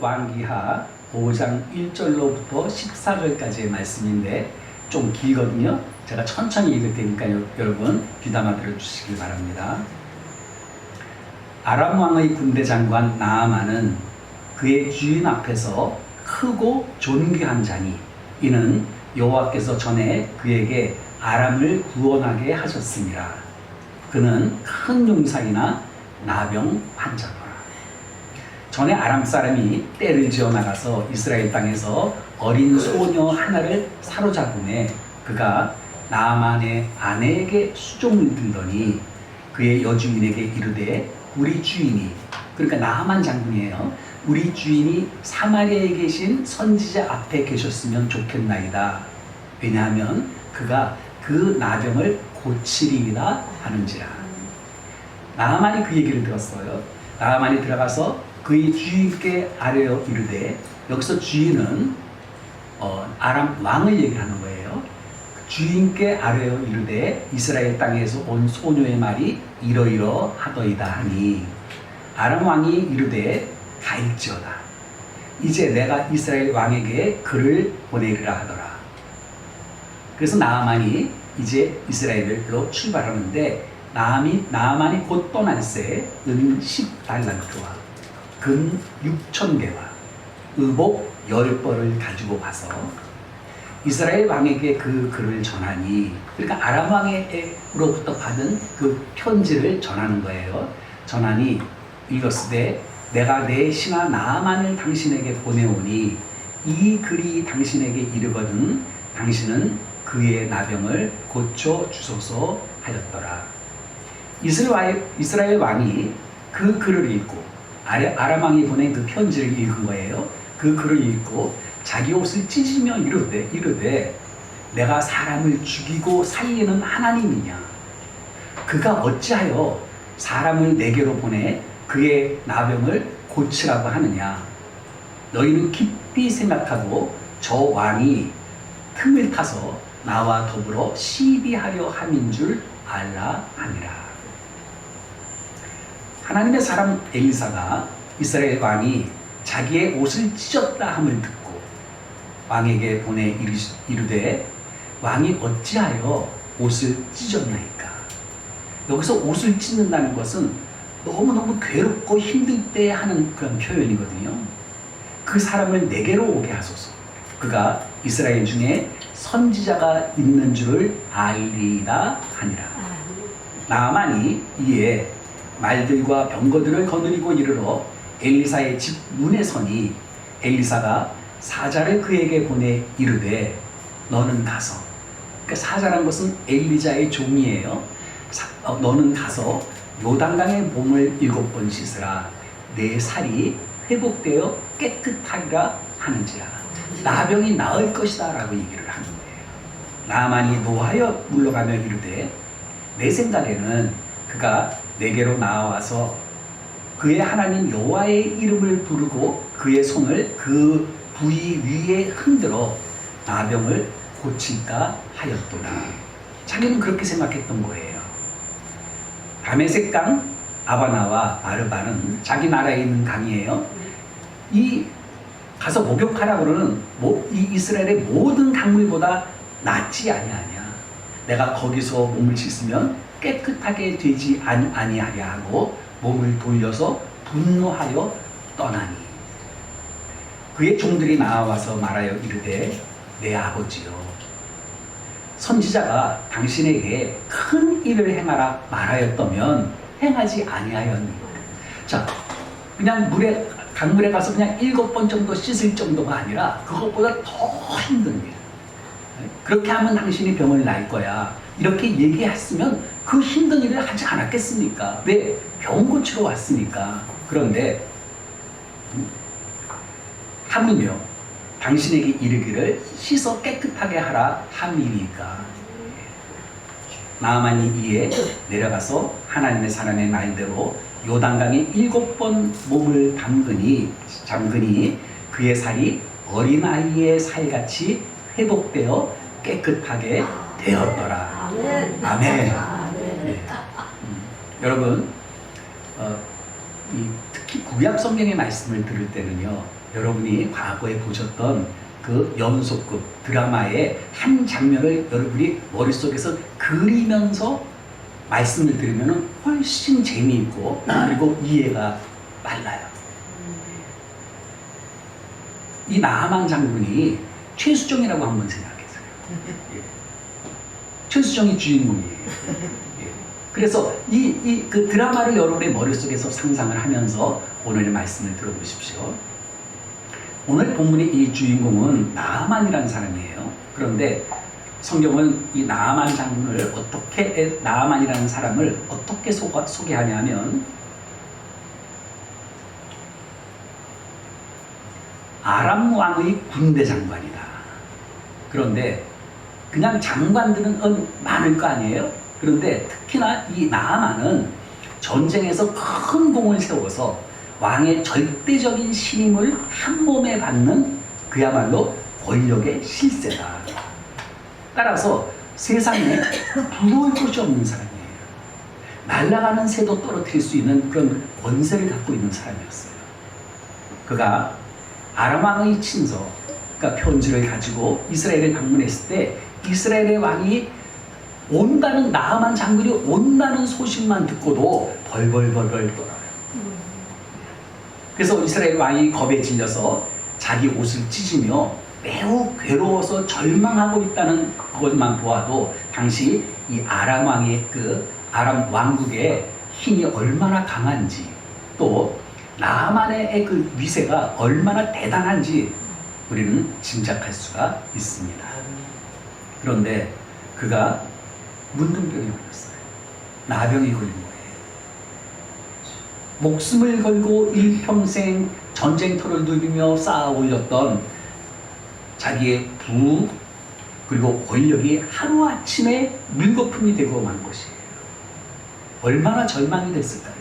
왕기하 5장 1절로부터 14절까지의 말씀인데 좀 길거든요. 제가 천천히 읽을 테니까 여러분 귀담아 들어주시길 바랍니다. 아람 왕의 군대 장관 나아만은 그의 주인 앞에서 크고 존귀한 자니 이는 여호와께서 전에 그에게 아람을 구원하게 하셨습니다. 그는 큰 용사이나 나병 환자더라. 전에 아람 사람이 떼를 지어 나가서 이스라엘 땅에서 어린 소녀 하나를 사로잡음에 그가 나아만의 아내에게 수종을 들더니 그의 여주인에게 이르되 우리 주인이, 그러니까 나아만 장군이에요, 우리 주인이 사마리아에 계신 선지자 앞에 계셨으면 좋겠나이다. 왜냐하면 그가 그 나병을 고치리이다 하는지라. 나아만이 그 얘기를 들었어요. 나아만이 들어가서 그의 주인께 아뢰어 이르되, 여기서 주인은 아람 왕을 얘기하는 거예요. 주인께 아뢰어 이르되 이스라엘 땅에서 온 소녀의 말이 이러이러하더이다 하니 아람 왕이 이르되 갈지어다. 이제 내가 이스라엘 왕에게 글을 보내리라 하더라. 그래서 나아만이 이제 이스라엘로 출발하는데 나아만이 곧 떠날새 은 10달란트와 금 6,000개와 의복 10벌을 가지고 가서 이스라엘 왕에게 그 글을 전하니, 그러니까 아람 왕으로부터 받은 그 편지를 전하는 거예요. 전하니 이것으되 내가 내 신하 나아만을 당신에게 보내오니 이 글이 당신에게 이르거든 당신은 그의 나병을 고쳐 주소서 하였더라. 이스라엘 왕이 그 글을 읽고 아람 왕이 보낸 그 편지를 읽은 거예요. 그 글을 읽고 자기 옷을 찢으며 이르되 내가 사람을 죽이고 살리는 하나님이냐? 그가 어찌하여 사람을 내게로 보내 그의 나병을 고치라고 하느냐? 너희는 깊이 생각하고 저 왕이 틈을 타서 나와 더불어 시비하려 함인 줄 알라 하니라. 하나님의 사람 엘리사가 이스라엘 왕이 자기의 옷을 찢었다 함을 듣고 왕에게 보내 이르되 왕이 어찌하여 옷을 찢었나이까? 여기서 옷을 찢는다는 것은 너무너무 괴롭고 힘들 때 하는 그런 표현이거든요. 그 사람을 내게로 오게 하소서. 그가 이스라엘 중에 선지자가 있는 줄 알리이다 하니라. 나아만이 이에 말들과 병거들을 거느리고 이르러 엘리사의 집 문에 서니 엘리사가 사자를 그에게 보내 이르되 너는 가서, 그러니까 사자란 것은 엘리자의 종이에요. 너는 가서 요단강의 몸을 7번 씻으라. 내 살이 회복되어 깨끗하리라 하는지라. 나병이 나을 것이다 라고 얘기를 하는 거예요. 나아만이 노하여 물러가며 이르되 내 생각에는 그가 내게로 나와서 그의 하나님 여호와의 이름을 부르고 그의 손을 그 부위 위에 흔들어 나병을 고칠까 하였도다. 자기는 그렇게 생각했던 거예요. 다메섹 강 아바나와 아르바는 자기 나라에 있는 강이에요. 이 가서 목욕하라 그러는 이 이스라엘의 모든 강물보다 낫지 아니하냐. 내가 거기서 몸을 씻으면 깨끗하게 되지 아니하랴 하고 몸을 돌려서 분노하여 떠나니 그의 종들이 나와서 말하여 이르되 내 아버지여, 선지자가 당신에게 큰 일을 행하라 말하였다면 행하지 아니하였니? 자, 그냥 강물에 가서 그냥 7번 정도 씻을 정도가 아니라 그것보다 더 힘든 일. 그렇게 하면 당신이 병을 날 거야. 이렇게 얘기했으면 그 힘든 일을 하지 않았겠습니까? 왜? 병 고치러 왔으니까. 그런데 하물며 당신에게 이르기를 씻어 깨끗하게 하라 함이니까. 나아만이 이에 내려가서 하나님의 사람의 말대로 요단강에 7번 몸을 잠그니 그의 살이 어린아이의 살같이 회복되어 깨끗하게 되었더라. 아멘. 네. 여러분, 특히 구약 성경의 말씀을 들을 때는요, 여러분이 과거에 보셨던 그 연속극 드라마의 한 장면을 여러분이 머릿속에서 그리면서 말씀을 들으면 훨씬 재미있고 그리고 이해가 빨라요. 이 나하만 장군이 최수정이라고 한번 생각해서요. 예. 최수정이 주인공이에요. 예. 그래서 그 드라마를 여러분의 머릿속에서 상상을 하면서 오늘의 말씀을 들어보십시오. 오늘 본문의 이 주인공은 나하만이라는 사람이에요. 그런데 성경은 이 나하만 장군을 나하만이라는 사람을 어떻게 소개하냐면 아람 왕의 군대 장관이다. 그런데 그냥 장관들은 많을 거 아니에요? 그런데 특히나 이 나하만은 전쟁에서 큰 공을 세워서 왕의 절대적인 신임을 한 몸에 받는 그야말로 권력의 실세다. 따라서 세상에 부러울 것이 없는 사람이에요. 날아가는 새도 떨어뜨릴 수 있는 그런 권세를 갖고 있는 사람이었어요. 그가 아람 왕의 친서, 그러니까 편지를 가지고 이스라엘을 방문했을 때 이스라엘의 왕이 온다는 나하만 장군이 온다는 소식만 듣고도 벌벌벌벌 떨어요. 그래서 이스라엘 왕이 겁에 질려서 자기 옷을 찢으며 매우 괴로워서 절망하고 있다는 것만 보아도 당시 이 아람 왕의 아람 왕국의 힘이 얼마나 강한지 또 나하만의 그 위세가 얼마나 대단한지 우리는 짐작할 수가 있습니다. 그런데 그가 문둥병이 걸렸어요. 나병이 걸린 거예요. 목숨을 걸고 일평생 전쟁터를 누비며 쌓아 올렸던 자기의 부 그리고 권력이 하루아침에 물거품이 되고 만 것이에요. 얼마나 절망이 됐을까요?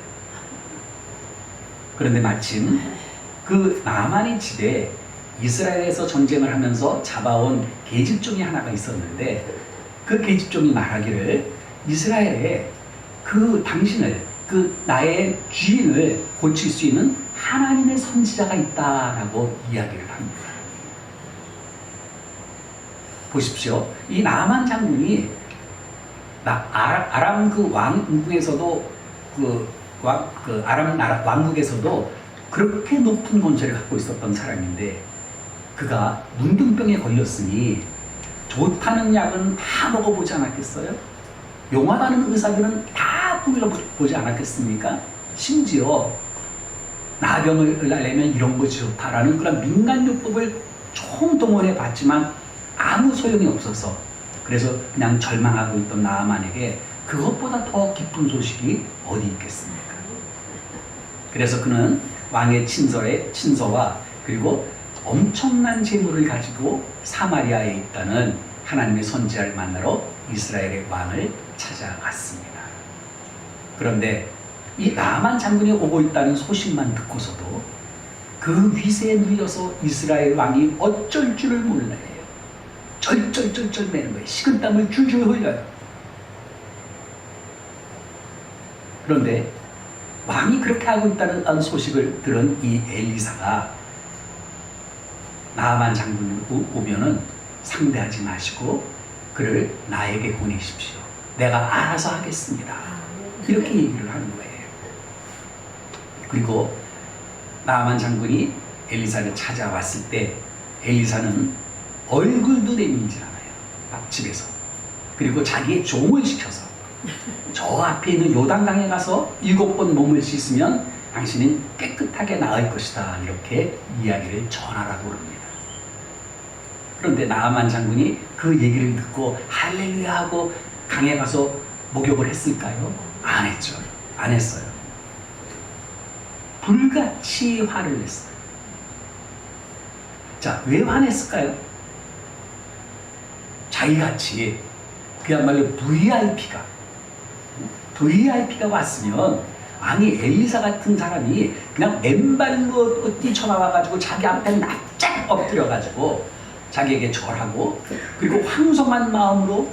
그런데 마침 그 나하만의 집에 이스라엘에서 전쟁을 하면서 잡아온 계집종이 하나가 있었는데 그 계집종이 말하기를 이스라엘에 당신을 나의 주인을 고칠 수 있는 하나님의 선지자가 있다라고 이야기를 합니다. 보십시오. 이 나하만 장군이 아람 왕국에서도 아람 왕국에서도 그렇게 높은 권세를 갖고 있었던 사람인데 그가 문둥병에 걸렸으니 좋다는 약은 다 먹어보지 않았겠어요? 용하다는 의사들은 다 불러보지 않았겠습니까? 심지어 나병을 앓려면 이런 것이 좋다라는 그런 민간요법을 총동원해 봤지만 아무 소용이 없어서 그래서 그냥 절망하고 있던 나하만에게 그것보다 더 기쁜 소식이 어디 있겠습니까? 그래서 그는 왕의 친서와 그리고 엄청난 재물을 가지고 사마리아에 있다는 하나님의 선지자를 만나러 이스라엘의 왕을 찾아갔습니다. 그런데 이 나하만 장군이 오고 있다는 소식만 듣고서도 그 위세에 눌려서 이스라엘 왕이 어쩔 줄을 몰라요. 절절절절 매는 거예요. 식은땀을 줄줄 흘려요. 그런데 왕이 그렇게 하고 있다는 소식을 들은 이 엘리사가 나하만 장군이 오면은 상대하지 마시고 그를 나에게 보내십시오. 내가 알아서 하겠습니다. 이렇게 얘기를 하는 거예요. 그리고 나하만 장군이 엘리사를 찾아왔을 때 엘리사는 얼굴도 내밀지 않아요. 집에서. 그리고 자기의 종을 시켜서 저 앞에 있는 요단강에 가서 7번 몸을 씻으면 당신은 깨끗하게 나을 것이다. 이렇게 이야기를 전하라고 합니다. 그런데 나하만 장군이 그 얘기를 듣고 할렐루야 하고 강에 가서 목욕을 했을까요? 안 했죠. 안 했어요. 불같이 화를 냈어요. 자, 왜 화냈을까요? 자기같이 그야말로 VIP가 왔으면 아니 엘리사 같은 사람이 그냥 맨발로 뛰쳐나와가지고 자기 앞에 납작 엎드려가지고 자기에게 절하고 그리고 황송한 마음으로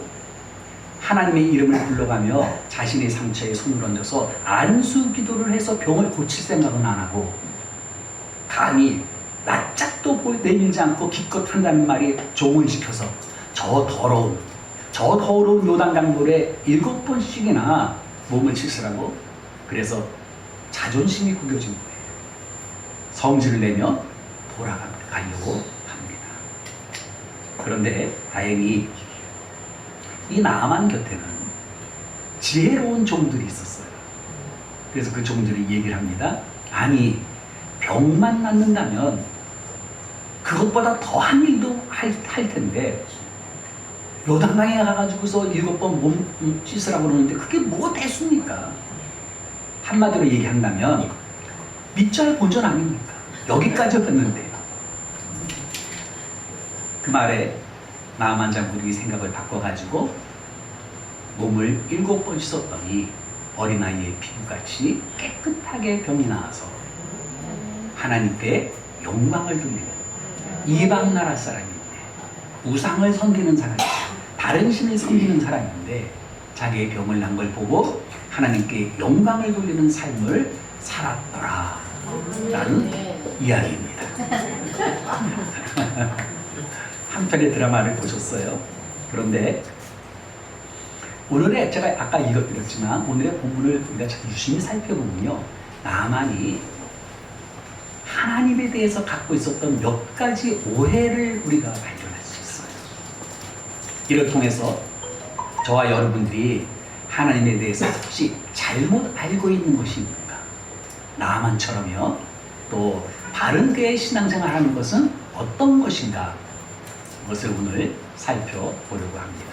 하나님의 이름을 불러가며 자신의 상처에 손을 얹어서 안수 기도를 해서 병을 고칠 생각은 안 하고 감히 낯짝도 내밀지 않고 기껏 한다는 말이 종을 시켜서 저 더러운 요단강물에 7번씩이나 몸을 씻으라고. 그래서 자존심이 구겨진 거예요. 성질을 내며 돌아가려고 합니다. 그런데 다행히 이 나아만 곁에는 지혜로운 종들이 있었어요. 그래서 그 종들이 얘기를 합니다. 아니, 병만 낫는다면 그것보다 더한 일도 할 텐데 요단강에 가가지고서 7번 몸 씻으라고 그러는데 그게 뭐 됐습니까? 한마디로 얘기한다면 밑자의 본전 아닙니까? 여기까지 했는데. 그 말에 나아만 장군이 생각을 바꿔가지고 몸을 7번 씻었더니 어린아이의 피부같이 깨끗하게 병이 나와서 하나님께 영광을 돌리는 이방 나라 사람인데, 우상을 섬기는 사람인데, 다른 신을 섬기는 사람인데 자기의 병을 난 걸 보고 하나님께 영광을 돌리는 삶을 살았더라 라는 이야기입니다. 한 편의 드라마를 보셨어요. 그런데 오늘의, 제가 아까 읽어드렸지만 오늘의 본문을 우리가 유심히 살펴보면요, 나만이 하나님에 대해서 갖고 있었던 몇 가지 오해를 우리가 발견할 수 있어요. 이를 통해서 저와 여러분들이 하나님에 대해서 혹시 잘못 알고 있는 것입니까? 나만처럼요. 또 바른 교회 신앙생활 하는 것은 어떤 것인가? 그것을 오늘 살펴보려고 합니다.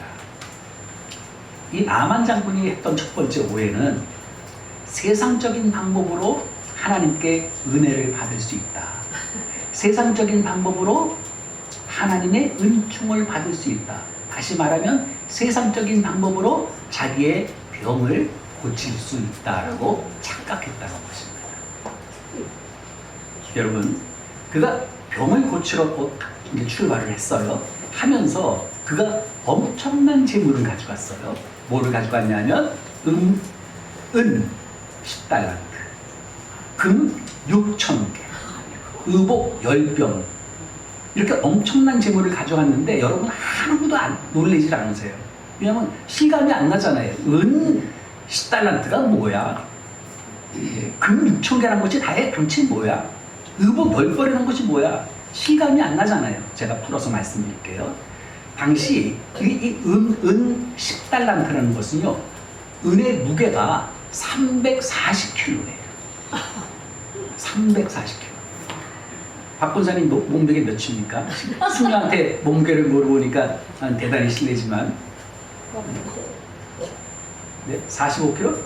이 나만 장군이 했던 첫 번째 오해는 세상적인 방법으로 하나님께 은혜를 받을 수 있다. 세상적인 방법으로 하나님의 은총을 받을 수 있다. 다시 말하면 세상적인 방법으로 자기의 병을 고칠 수 있다라고 착각했다는 것입니다. 여러분, 그가 병을 고치러 이제 출발을 했어요. 하면서 그가 엄청난 재물을 가져갔어요. 뭐를 가져갔냐면 은 10달란트, 금 6,000개, 의복 10병, 이렇게 엄청난 재물을 가져갔는데 여러분 하나도 놀라지 않으세요. 왜냐하면 실감이 안 나잖아요. 은 10달란트가 뭐야? 금 6,000개라는 것이 다의 도대체 뭐야? 의복 10벌이라는 것이 뭐야? 실감이 안 나잖아요. 제가 풀어서 말씀드릴게요. 당시 은 10달란트라는 것은요, 은의 무게가 340kg예요. 340kg. 박 권사님 몸무게 몇입니까? 승려한테 몸무게를 물어보니까 대단히 실례지만, 네? 45kg?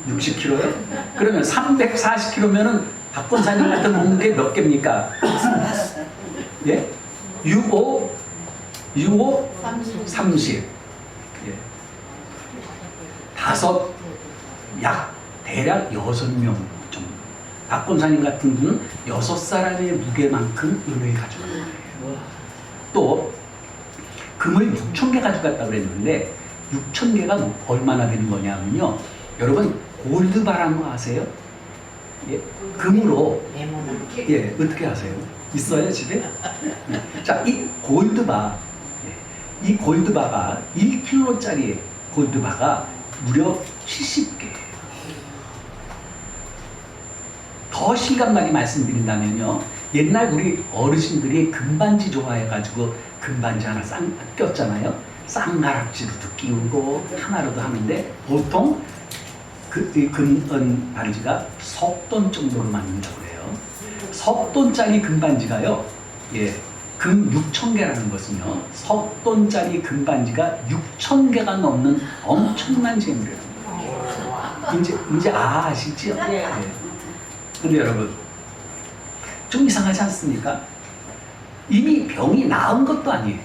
60kg요? 그러면 340kg면은 박 권사님 같은 몸무게 몇 개입니까? 예? 65, 30. 예. 대략 6명 정도. 박 권사님 같은 분은 6사람의 무게만큼 은을 가져간 거예요. 또 금을 6,000개 가져갔다고 그랬는데 6,000개가 얼마나 되는 거냐면요, 여러분 골드바라는 거 아세요? 예? 금으로, 예, 어떻게 아세요? 있어요 집에? 자, 이 골드바, 이 골드바가 1kg짜리 골드바가 무려 70개. 더 실감나게 말씀드린다면요, 옛날 우리 어르신들이 금반지 좋아해가지고 금반지 하나 꼈잖아요. 쌍가락지로도 끼우고 하나로도 하는데 보통 금은 반지가 석돈 정도로 만든다고 그래요. 석돈짜리 금반지가요, 예, 금 6,000개라는 것은요, 석돈짜리 금반지가 6,000개가 넘는 엄청난 재물이라는 거예요. 이제 아시죠? 예. 근데 여러분, 좀 이상하지 않습니까? 이미 병이 나은 것도 아니에요.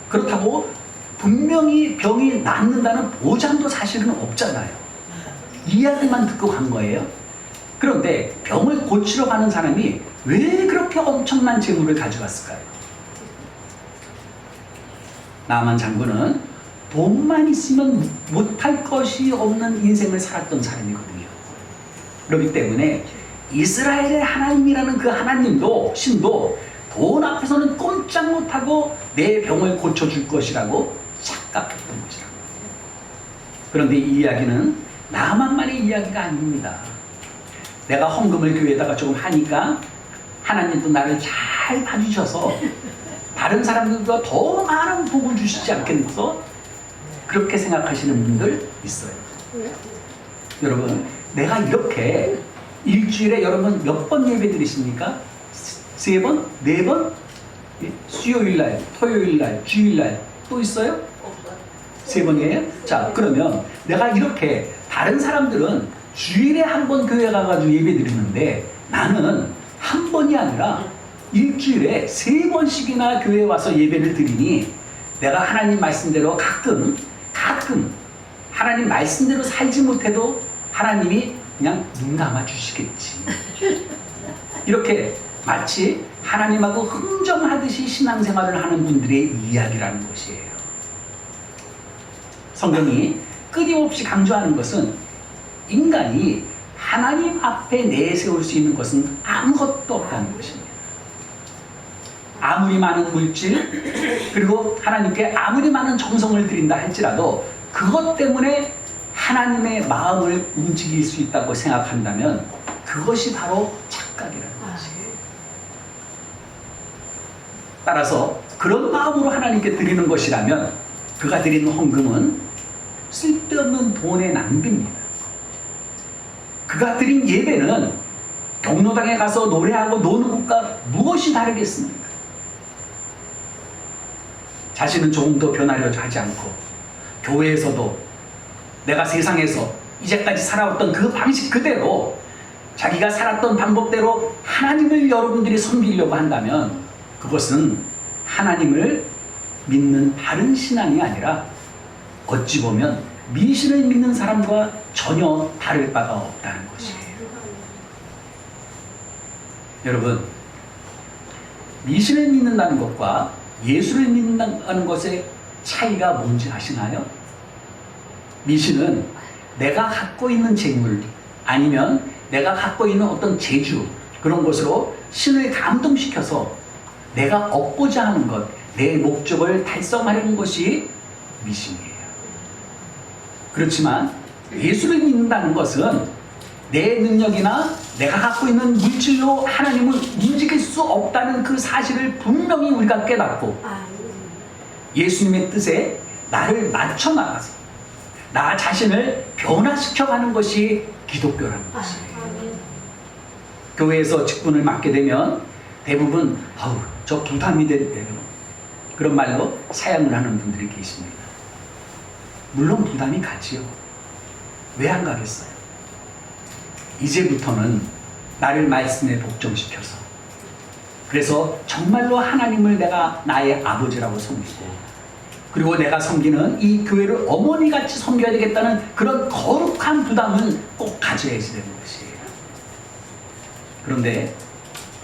그렇다고 분명히 병이 낫는다는 보장도 사실은 없잖아요. 이야기만 듣고 간 거예요. 그런데 병을 고치러 가는 사람이 왜 그렇게 엄청난 재물을 가져갔을까요? 나만 장군은 돈만 있으면 못할 것이 없는 인생을 살았던 사람이거든요. 그렇기 때문에 이스라엘의 하나님이라는 그 하나님도 신도 돈 앞에서는 꼼짝 못하고 내 병을 고쳐줄 것이라고 착각했던 것이라고. 그런데 이 이야기는 나만만의 이야기가 아닙니다. 내가 헌금을 교회에다가 조금 하니까 하나님도 나를 잘 봐주셔서 다른 사람들보다 더 많은 복을 주시지 않겠어? 그렇게 생각하시는 분들 있어요. 여러분, 내가 이렇게 일주일에 여러분 몇 번 예배 드리십니까? 3번? 4번? 수요일날, 토요일날, 주일날 또 있어요? 3번이에요? 자, 그러면 내가 이렇게 다른 사람들은 주일에 한 번 교회 가가지고 예배 드리는데 나는 한 번이 아니라 일주일에 3번씩이나 교회에 와서 예배를 드리니 내가 하나님 말씀대로 가끔 하나님 말씀대로 살지 못해도 하나님이 그냥 눈 감아 주시겠지. 이렇게 마치 하나님하고 흥정하듯이 신앙생활을 하는 분들의 이야기라는 것이에요. 성경이 끊임없이 강조하는 것은 인간이 하나님 앞에 내세울 수 있는 것은 아무것도 없다는 것입니다. 아무리 많은 물질 그리고 하나님께 아무리 많은 정성을 드린다 할지라도 그것 때문에 하나님의 마음을 움직일 수 있다고 생각한다면 그것이 바로 착각이라는 것이에요. 따라서 그런 마음으로 하나님께 드리는 것이라면 그가 드리는 헌금은 쓸데없는 돈의 낭비입니다. 그가 드린 예배는 경로당에 가서 노래하고 노는 것과 무엇이 다르겠습니까? 자신은 조금 더 변하려고 하지 않고 교회에서도 내가 세상에서 이제까지 살아왔던 그 방식 그대로 자기가 살았던 방법대로 하나님을 여러분들이 섬기려고 한다면 그것은 하나님을 믿는 바른 신앙이 아니라 어찌 보면 미신을 믿는 사람과 전혀 다를 바가 없다는 것이에요. 여러분, 미신을 믿는다는 것과 예수를 믿는다는 것의 차이가 뭔지 아시나요? 미신은 내가 갖고 있는 재물 아니면 내가 갖고 있는 어떤 재주 그런 것으로 신을 감동시켜서 내가 얻고자 하는 것, 내 목적을 달성하려는 것이 미신이에요. 그렇지만 예수를 믿는다는 것은 내 능력이나 내가 갖고 있는 물질로 하나님을 움직일 수 없다는 그 사실을 분명히 우리가 깨닫고 예수님의 뜻에 나를 맞춰 나가서 나 자신을 변화시켜가는 것이 기독교라는 것이에요. 교회에서 직분을 맡게 되면 대부분 저 부담이 되네요. 그런 말로 사양을 하는 분들이 계십니다. 물론 부담이 가지요. 왜 안 가겠어요? 이제부터는 나를 말씀에 복종시켜서 그래서 정말로 하나님을 내가 나의 아버지라고 섬기고 그리고 내가 섬기는 이 교회를 어머니같이 섬겨야 되겠다는 그런 거룩한 부담은 꼭 가져야지 되는 것이에요. 그런데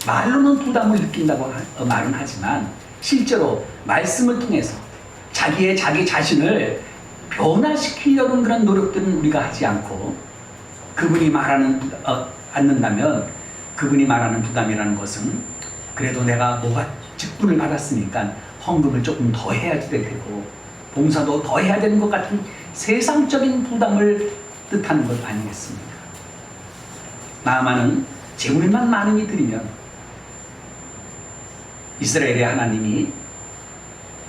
말로는 부담을 느낀다고 말은 하지만 실제로 말씀을 통해서 자기 자신을 변화시키려는 그런 노력들은 우리가 하지 않고 그분이 말하는 않는다면 그분이 말하는 부담이라는 것은 그래도 내가 뭐가 직분을 받았으니까 헌금을 조금 더 해야 될 테고 봉사도 더 해야 되는 것 같은 세상적인 부담을 뜻하는 것 아니겠습니까? 나아만은 재물만 많이 드리면 이스라엘의 하나님이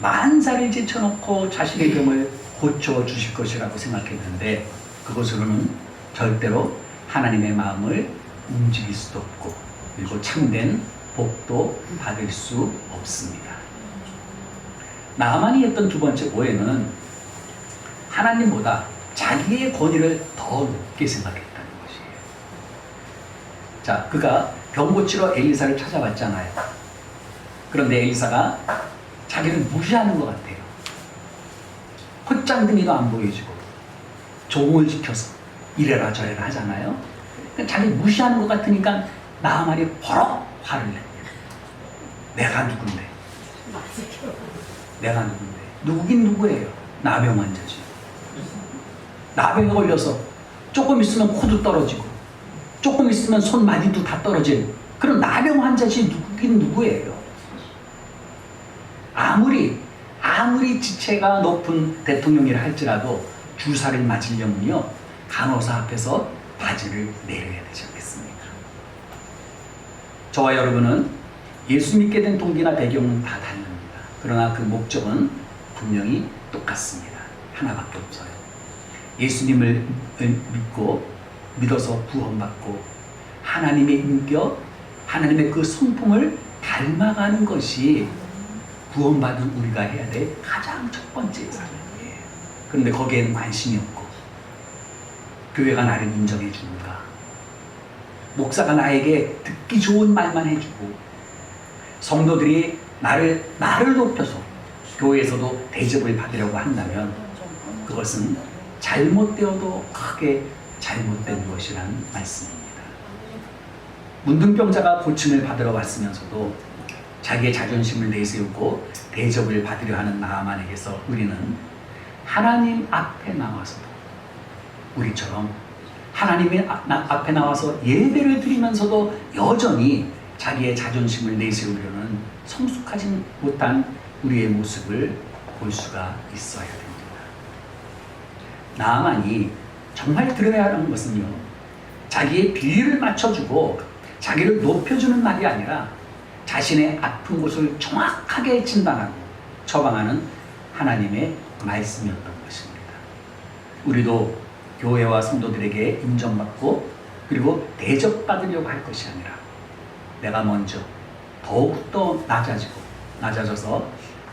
만사를 제쳐놓고 자신의 병을 고쳐주실 것이라고 생각했는데 그것으로는 절대로 하나님의 마음을 움직일 수도 없고 그리고 참된 복도 받을 수 없습니다. 나만이 했던 두 번째 오해는 하나님보다 자기의 권위를 더 높게 생각했다는 것이에요. 자, 그가 병 고치러 엘리사를 찾아왔잖아요. 그런데 엘리사가 자기를 무시하는 것 같아요. 헛장등이도 안 보여주고 종을 지켜서 이래라 저래라 하잖아요. 그러니까 자기 무시하는 것 같으니까 나아만이 버럭 화를 내. 내가 누군데? 내가 누군데? 누구긴 누구예요? 나병 환자지. 나병에 걸려서 조금 있으면 코도 떨어지고 조금 있으면 손마디도 다 떨어진 그런 나병 환자지 누구긴 누구예요. 아무리 지체가 높은 대통령이라 할지라도 주사를 맞으려면요 간호사 앞에서 바지를 내려야 되지 않겠습니까? 저와 여러분은 예수 믿게 된 동기나 배경은 다 다릅니다. 그러나 그 목적은 분명히 똑같습니다. 하나밖에 없어요. 예수님을 믿어서 구원받고 하나님의 인격, 하나님의 그 성품을 닮아가는 것이 구원받은 우리가 해야 될 가장 첫 번째 사명이에요. 그런데 거기에는 관심이 없고 교회가 나를 인정해 주는가, 목사가 나에게 듣기 좋은 말만 해주고 성도들이 나를 높여서 교회에서도 대접을 받으려고 한다면 그것은 잘못되어도 크게 잘못된 것이라는 말씀입니다. 문둥병자가 고침을 받으러 왔으면서도 자기의 자존심을 내세우고 대접을 받으려 하는 나아만에게서 우리는 하나님 앞에 나와서도 우리처럼 하나님의 앞에 나와서 예배를 드리면서도 여전히 자기의 자존심을 내세우려는 성숙하지 못한 우리의 모습을 볼 수가 있어야 됩니다. 나아만이 정말 들어야 하는 것은요, 자기의 비위를 맞춰주고 자기를 높여주는 말이 아니라 자신의 아픈 곳을 정확하게 진단하고 처방하는 하나님의 말씀이었던 것입니다. 우리도 교회와 성도들에게 인정받고 그리고 대접받으려고 할 것이 아니라 내가 먼저 더욱더 낮아져서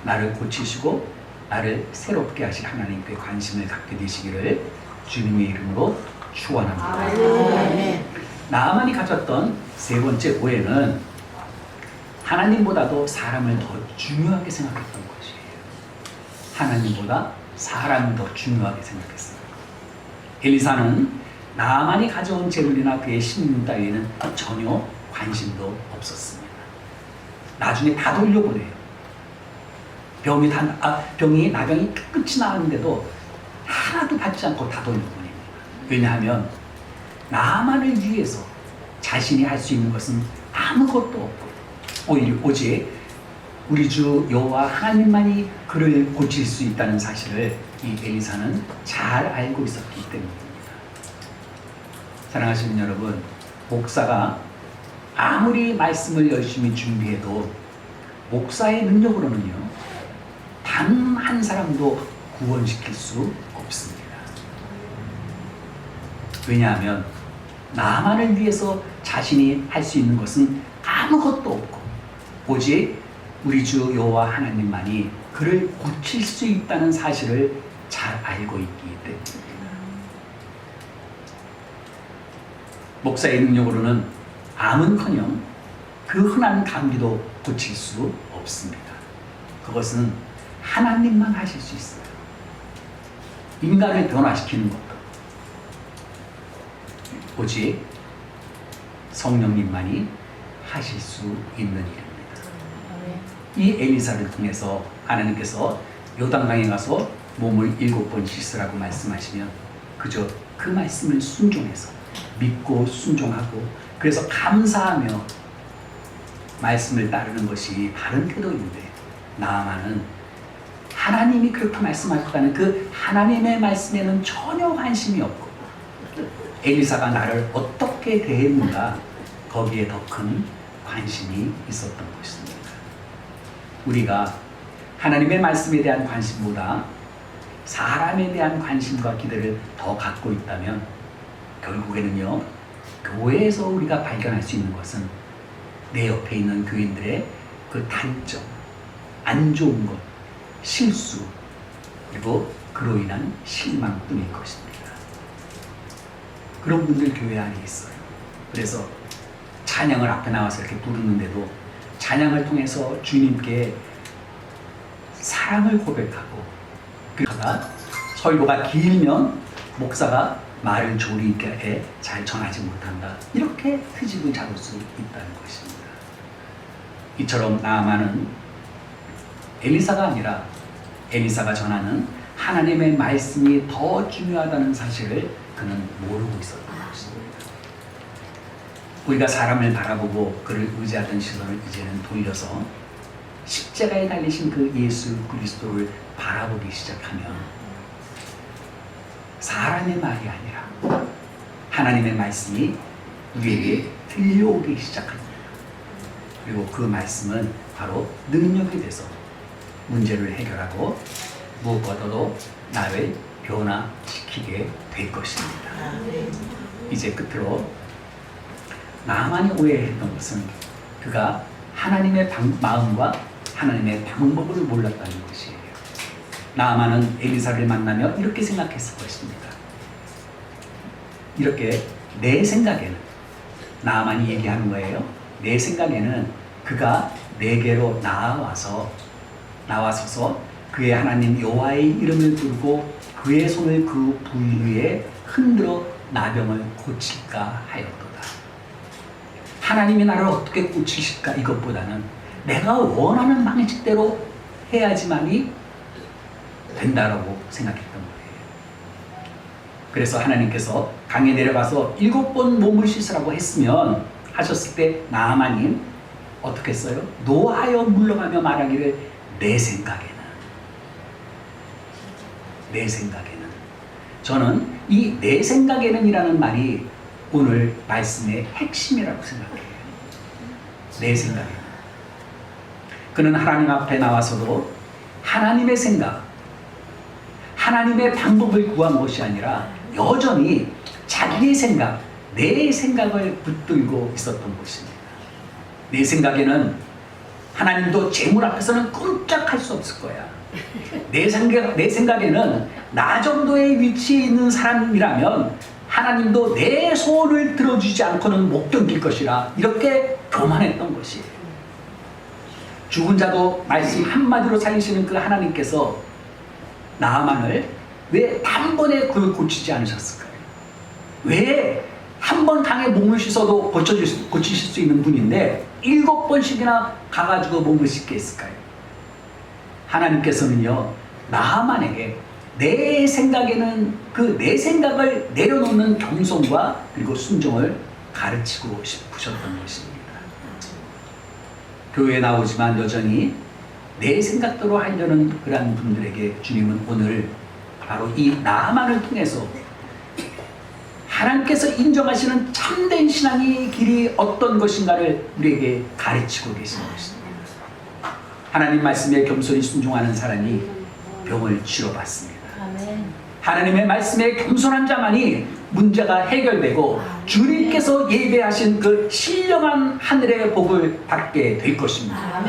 나를 고치시고 나를 새롭게 하실 하나님께 관심을 갖게 되시기를 주님의 이름으로 축원합니다. 나아만이 가졌던 세 번째 오해는 하나님보다도 사람을 더 중요하게 생각했던 것이에요. 하나님보다 사람을 더 중요하게 생각했어요. 엘리사는 나아만이 가져온 재물이나 그의 신분 따위에는 전혀 관심도 없었습니다. 나중에 다 돌려보내요. 나병이 끝이 나왔는데도 하나도 받지 않고 다 돌려보냅니다. 왜냐하면 나아만을 위해서 자신이 할 수 있는 것은 아무것도 없고 오직 우리 주 여호와 하나님만이 그를 고칠 수 있다는 사실을 이 엘리사는 잘 알고 있었기 때문입니다. 사랑하시는 여러분, 목사가 아무리 말씀을 열심히 준비해도 목사의 능력으로는요 단 한 사람도 구원시킬 수 없습니다. 왜냐하면 나만을 위해서 자신이 할 수 있는 것은 아무것도 없고 오직 우리 주 여호와 하나님만이 그를 고칠 수 있다는 사실을 잘 알고 있기 때문입니다. 목사의 능력으로는 암은커녕 그 흔한 감기도 고칠 수 없습니다. 그것은 하나님만 하실 수 있어요. 인간을 변화시키는 것도 오직 성령님만이 하실 수 있는 일입니다. 이 엘리사를 통해서 하나님께서 요단강에 가서 몸을 7번 씻으라고 말씀하시면 그저 그 말씀을 순종해서 믿고 순종하고 그래서 감사하며 말씀을 따르는 것이 바른 태도인데 나아만은 하나님이 그렇게 말씀하셨다는 그 하나님의 말씀에는 전혀 관심이 없고 엘리사가 나를 어떻게 대했는가 거기에 더 큰 관심이 있었던 것입니다. 우리가 하나님의 말씀에 대한 관심보다 사람에 대한 관심과 기대를 더 갖고 있다면 결국에는요 교회에서 우리가 발견할 수 있는 것은 내 옆에 있는 교인들의 그 단점, 안 좋은 것, 실수 그리고 그로 인한 실망뿐일 것입니다. 그런 분들 교회 안에 있어요. 그래서 찬양을 앞에 나와서 이렇게 부르는데도 찬양을 통해서 주님께 사랑을 고백하고 그러다가 설교가 길면 목사가 말을 조리 있게 잘 전하지 못한다. 이렇게 트집을 잡을 수 있다는 것입니다. 이처럼 나아만은 엘리사가 아니라 엘리사가 전하는 하나님의 말씀이 더 중요하다는 사실을 그는 모르고 있었던 것입니다. 우리가 사람을 바라보고 그를 의지하던 시선을 이제는 돌려서 십자가에 달리신 그 예수 그리스도를 바라보기 시작하면 사람의 말이 아니라 하나님의 말씀이 우리에게 들려오기 시작합니다. 그리고 그 말씀은 바로 능력이 돼서 문제를 해결하고 무엇보다도 나를 변화시키게 될 것입니다. 이제 끝으로 나만이 오해했던 것은 그가 하나님의 마음과 하나님의 방법을 몰랐다는 것이에요. 나만은 엘리사를 만나며 이렇게 생각했을 것입니다. 이렇게 내 생각에는 나만이 얘기하는 거예요. 내 생각에는 그가 내게로 나와서서 그의 하나님 여호와의 이름을 부르고 그의 손을 그 부위 위에 흔들어 나병을 고칠까 하였도다. 하나님이 나를 어떻게 고치실까 이것보다는 내가 원하는 방식대로 해야지만이 된다라고 생각했던 거예요. 그래서 하나님께서 강에 내려가서 7번 몸을 씻으라고 하셨을 때 나아만이 어떻게 했어요? 노하여 물러가며 말하기를 내 생각에는 저는 이 내 생각에는 이라는 말이 오늘 말씀의 핵심이라고 생각해요. 내 생각에는 그는 하나님 앞에 나와서도 하나님의 생각, 하나님의 방법을 구한 것이 아니라 여전히 자기의 생각, 내 생각을 붙들고 있었던 것입니다. 내 생각에는 하나님도 재물 앞에서는 꼼짝할 수 없을 거야. 내 생각에는 나 정도의 위치에 있는 사람이라면 하나님도 내 소원을 들어주지 않고는 못 견딜 것이라 이렇게 교만했던 것이에요. 죽은 자도 말씀 한마디로 살리시는 그 하나님께서 나아만을 왜 단번에 그걸 고치지 않으셨을까요? 왜 한 번 강에 몸을 씻어도 고치실 수 있는 분인데 7번씩이나 가가지고 몸을 씻게 했을까요? 하나님께서는요, 나아만에게 내 생각에는 그 내 생각을 내려놓는 겸손과 그리고 순종을 가르치고 싶으셨던 것입니다. 교회에 나오지만 여전히 내 생각대로 하려는 그러한 분들에게 주님은 오늘 바로 이 나아만을 통해서 하나님께서 인정하시는 참된 신앙의 길이 어떤 것인가를 우리에게 가르치고 계신 것입니다. 하나님 말씀에 겸손히 순종하는 사람이 병을 치료받습니다. 하나님의 말씀에 겸손한 자만이 문제가 해결되고 주님께서 예배하신 그 신령한 하늘의 복을 받게 될 것입니다.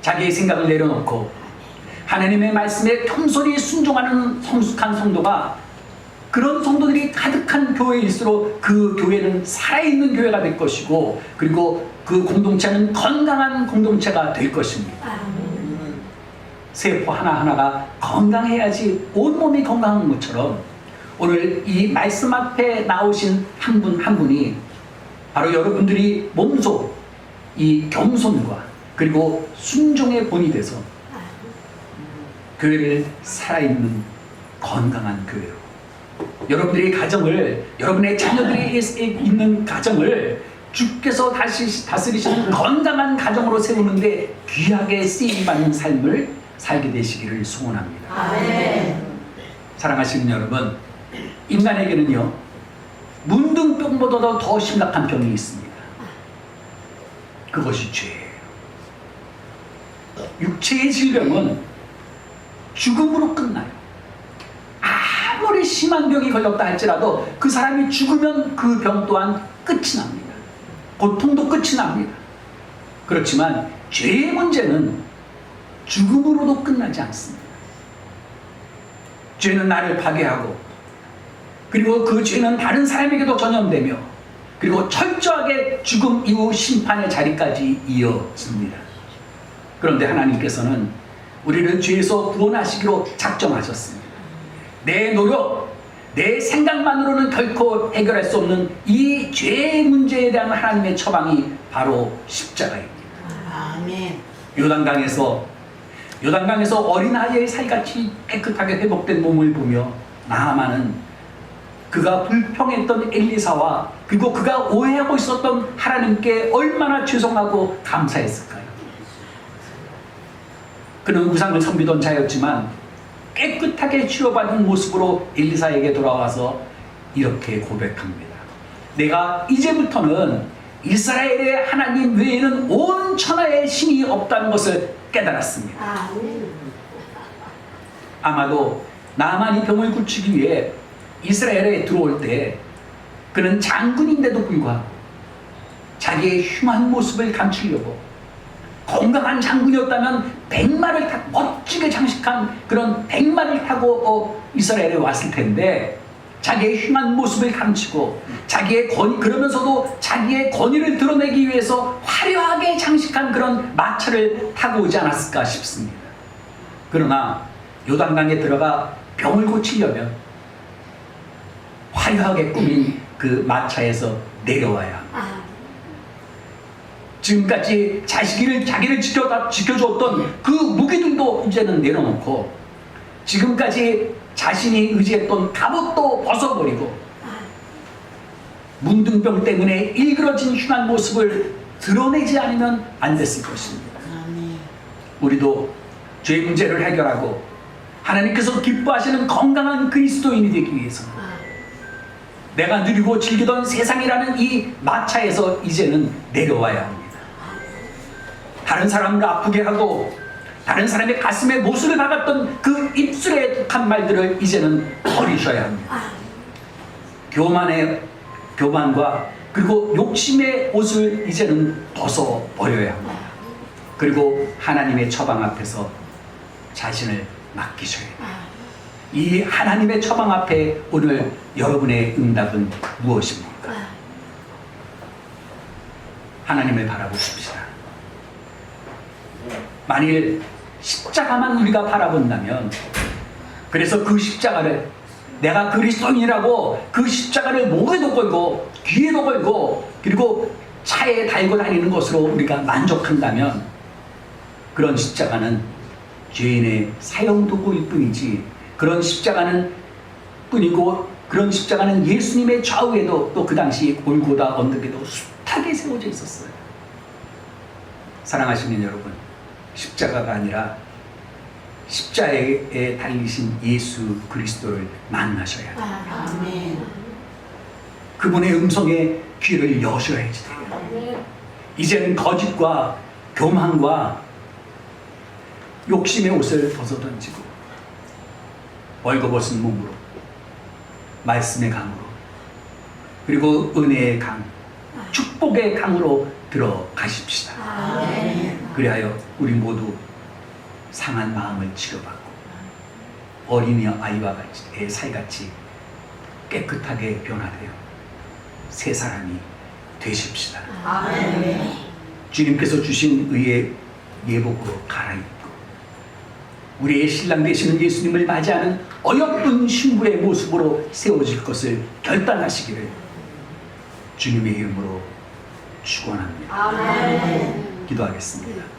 자기의 생각을 내려놓고 하나님의 말씀에 겸손히 순종하는 성숙한 성도가 그런 성도들이 가득한 교회일수록 그 교회는 살아있는 교회가 될 것이고 그리고 그 공동체는 건강한 공동체가 될 것입니다. 세포 하나하나가 건강해야지 온몸이 건강한 것처럼 오늘 이 말씀 앞에 나오신 한 분 한 분이 바로 여러분들이 몸소 이 겸손과 그리고 순종의 본이 돼서 교회를 살아있는 건강한 교회로 여러분들의 가정을 여러분의 자녀들이 있는 가정을 주께서 다스리시는 건강한 가정으로 세우는데 귀하게 쓰임받는 삶을 살게 되시기를 소원합니다. 아멘. 사랑하시는 여러분, 인간에게는요 문둥병보다도 더 심각한 병이 있습니다. 그것이 죄예요. 육체의 질병은 죽음으로 끝나요. 아무리 심한 병이 걸렸다 할지라도 그 사람이 죽으면 그 병 또한 끝이 납니다. 고통도 끝이 납니다. 그렇지만 죄의 문제는 죽음으로도 끝나지 않습니다. 죄는 나를 파괴하고 그리고 그 죄는 다른 사람에게도 전염되며 그리고 철저하게 죽음 이후 심판의 자리까지 이어집니다. 그런데 하나님께서는 우리를 죄에서 구원하시기로 작정하셨습니다. 내 노력, 내 생각만으로는 결코 해결할 수 없는 이 죄의 문제에 대한 하나님의 처방이 바로 십자가입니다. 아멘. 요단강에서 어린아이의 살같이 깨끗하게 회복된 몸을 보며 나아만은 그가 불평했던 엘리사와 그 그리고 그가 오해하고 있었던 하나님께 얼마나 죄송하고 감사했을까요? 그는 우상을 섬기던 자였지만 깨끗하게 치료받은 모습으로 엘리사에게 돌아와서 이렇게 고백합니다. 내가 이제부터는 이스라엘의 하나님 외에는 온 천하에 신이 없다는 것을 깨달았습니다. 아마도 나만이 병을 고치기 위해 이스라엘에 들어올 때 그는 장군인데도 불구하고 자기의 흉한 모습을 감추려고, 건강한 장군이었다면 백마를 타고 멋지게 장식한 그런 백마를 타고 이스라엘에 왔을 텐데, 자기의 흉한 모습을 감추고 자기의 권위, 그러면서도 자기의 권위를 드러내기 위해서 화려하게 장식한 그런 마차를 타고 오지 않았을까 싶습니다. 그러나 요단강에 들어가 병을 고치려면 화려하게 꾸민 그 마차에서 내려와야 합니다. 지금까지 자기를 지켜줬던 그 무기들도 이제는 내려놓고, 지금까지 자신이 의지했던 갑옷도 벗어버리고, 문둥병 때문에 일그러진 흉한 모습을 드러내지 않으면 안 됐을 것입니다. 우리도 죄 문제를 해결하고 하나님께서 기뻐하시는 건강한 그리스도인이 되기 위해서 내가 누리고 즐기던 세상이라는 이 마차에서 이제는 내려와야 합니다. 다른 사람을 아프게 하고 다른 사람의 가슴에 못을 박았던 그 입술에 독한 말들을 이제는 버리셔야 합니다. 교만과 그리고 욕심의 옷을 이제는 벗어버려야 합니다. 그리고 하나님의 처방 앞에서 자신을 맡기셔야 합니다. 이 하나님의 처방 앞에 오늘 여러분의 응답은 무엇입니까? 하나님을 바라보십시다. 만일 십자가만 우리가 바라본다면, 그래서 그 십자가를, 내가 그리스도인이라고 그 십자가를 목에도 걸고 귀에도 걸고 그리고 차에 달고 다니는 것으로 우리가 만족한다면, 그런 십자가는 죄인의 사형도구일 뿐이지, 그런 십자가는 예수님의 좌우에도 또 그 당시 골고다 언덕에도 숱하게 세워져 있었어요. 사랑하시는 여러분, 십자가가 아니라 십자가에 달리신 예수 그리스도를 만나셔야 돼요. 그분의 음성에 귀를 여셔야지 돼요. 이제는 거짓과 교만과 욕심의 옷을 벗어던지고 벌거벗은 몸으로 말씀의 강으로, 그리고 은혜의 강, 축복의 강으로 들어가십시다. 그리하여 우리 모두 상한 마음을 치료받고 어린이 아이와 같이 사이같이 깨끗하게 변화되어 새 사람이 되십시다. 주님께서 주신 의의 예복으로 갈아입고 우리의 신랑 되시는 예수님을 맞이하는 어여쁜 신부의 모습으로 세워질 것을 결단하시기를 주님의 이름으로 축원합니다. 기도하겠습니다.